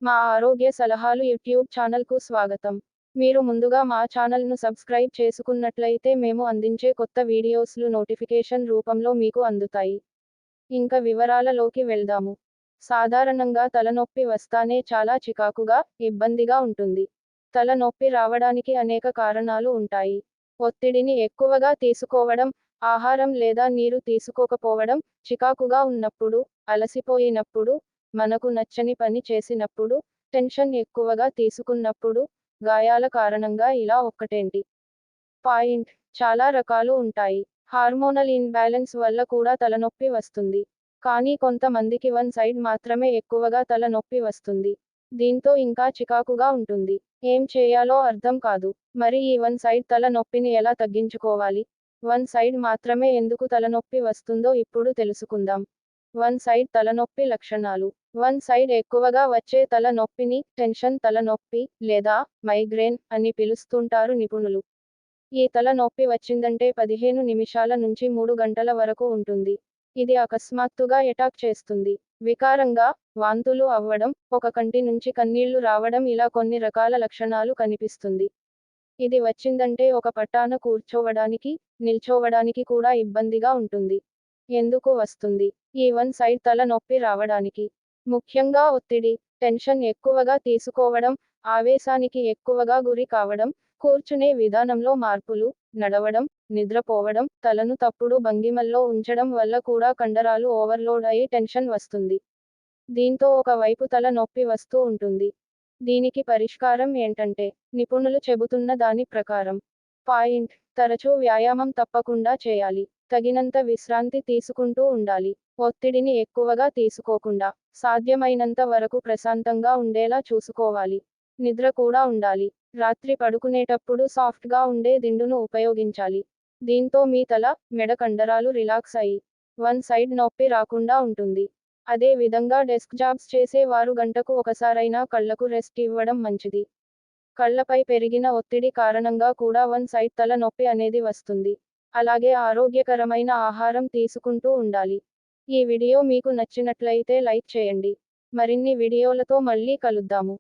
మా ఆరోగ్య సలహాలు యూట్యూబ్ ఛానల్కు స్వాగతం. మీరు ముందుగా మా ఛానల్ను సబ్స్క్రైబ్ చేసుకున్నట్లయితే మేము అందించే కొత్త వీడియోస్లు నోటిఫికేషన్ రూపంలో మీకు అందుతాయి. ఇంక వివరాలలోకి వెళ్దాము. సాధారణంగా తలనొప్పి వస్తానే చాలా చికాకుగా, ఇబ్బందిగా ఉంటుంది. తలనొప్పి రావడానికి అనేక కారణాలు ఉంటాయి. ఒత్తిడిని ఎక్కువగా తీసుకోవడం, ఆహారం లేదా నీరు తీసుకోకపోవడం, చికాకుగా ఉన్నప్పుడు, అలసిపోయినప్పుడు, మనకు నచ్చని పని చేసినప్పుడు, టెన్షన్ ఎక్కువగా తీసుకున్నప్పుడు, గాయాల కారణంగా ఇలా ఒక్కటేంటి పాయింట్ చాలా రకాలు ఉంటాయి. హార్మోనల్ ఇన్బ్యాలెన్స్ వల్ల కూడా తలనొప్పి వస్తుంది. కానీ కొంతమందికి వన్ సైడ్ మాత్రమే ఎక్కువగా తలనొప్పి వస్తుంది. దీంతో ఇంకా చికాకుగా ఉంటుంది. ఏం చేయాలో అర్థం కాదు. మరి ఈ వన్ సైడ్ తలనొప్పిని ఎలా తగ్గించుకోవాలి? వన్ సైడ్ మాత్రమే ఎందుకు తలనొప్పి వస్తుందో ఇప్పుడు తెలుసుకుందాం. వన్ సైడ్ తలనొప్పి లక్షణాలు. వన్ సైడ్ ఎక్కువగా వచ్చే తలనొప్పిని టెన్షన్ తలనొప్పి లేదా మైగ్రేన్ అని పిలుస్తుంటారు నిపుణులు. ఈ తలనొప్పి వచ్చిందంటే 15 నిమిషాల నుంచి 3 గంటల వరకు ఉంటుంది. ఇది అకస్మాత్తుగా ఎటాక్ చేస్తుంది. వికారంగా, వాంతులు అవ్వడం, ఒక కంటి నుంచి కన్నీళ్లు రావడం ఇలా కొన్ని రకాల లక్షణాలు కనిపిస్తుంది. ఇది వచ్చిందంటే ఒక పట్టాన కూర్చోవడానికి, నిల్చోవడానికి కూడా ఇబ్బందిగా ఉంటుంది. ఎందుకు వస్తుంది ఈ వన్ సైడ్ తలనొప్పి రావడానికి? ముఖ్యంగా ఒత్తిడి, టెన్షన్ ఎక్కువగా తీసుకోవడం, ఆవేశానికి ఎక్కువగా గురి కావడం, కూర్చునే విధానంలో మార్పులు, నడవడం, నిద్రపోవడం, తలను తప్పుడు భంగిమల్లో ఉంచడం వల్ల కూడా కండరాలు ఓవర్లోడ్ అయి టెన్షన్ వస్తుంది. దీంతో ఒక వైపు తల నొప్పి వస్తూ ఉంటుంది. దీనికి పరిష్కారం ఏంటంటే, నిపుణులు చెబుతున్న దాని ప్రకారం పాయింట్ తరచూ వ్యాయామం తప్పకుండా చేయాలి. తగినంత విశ్రాంతి తీసుకుంటూ ఉండాలి. ఒత్తిడిని ఎక్కువగా తీసుకోకుండా, సాధ్యమైనంత వరకు ప్రశాంతంగా ఉండేలా చూసుకోవాలి. నిద్ర కూడా ఉండాలి. రాత్రి పడుకునేటప్పుడు సాఫ్ట్గా ఉండే దిండును ఉపయోగించాలి. దీంతో మీ తల, మెడ కండరాలు రిలాక్స్ అయి వన్ సైడ్ నొప్పి రాకుండా ఉంటుంది. అదే విధంగా డెస్క్ జాబ్స్ చేసే వారు గంటకు ఒకసారైనా కళ్లకు రెస్ట్ ఇవ్వడం మంచిది. కళ్లపై పెరిగిన ఒత్తిడి కారణంగా కూడా వన్ సైడ్ తల నొప్పి అనేది వస్తుంది. అలాగే ఆరోగ్యకరమైన ఆహారం తీసుకుంటూ ఉండాలి. ఈ వీడియో మీకు నచ్చినట్లయితే లైక్ చేయండి. మరిన్ని వీడియోలతో మళ్ళీ కలుద్దాము.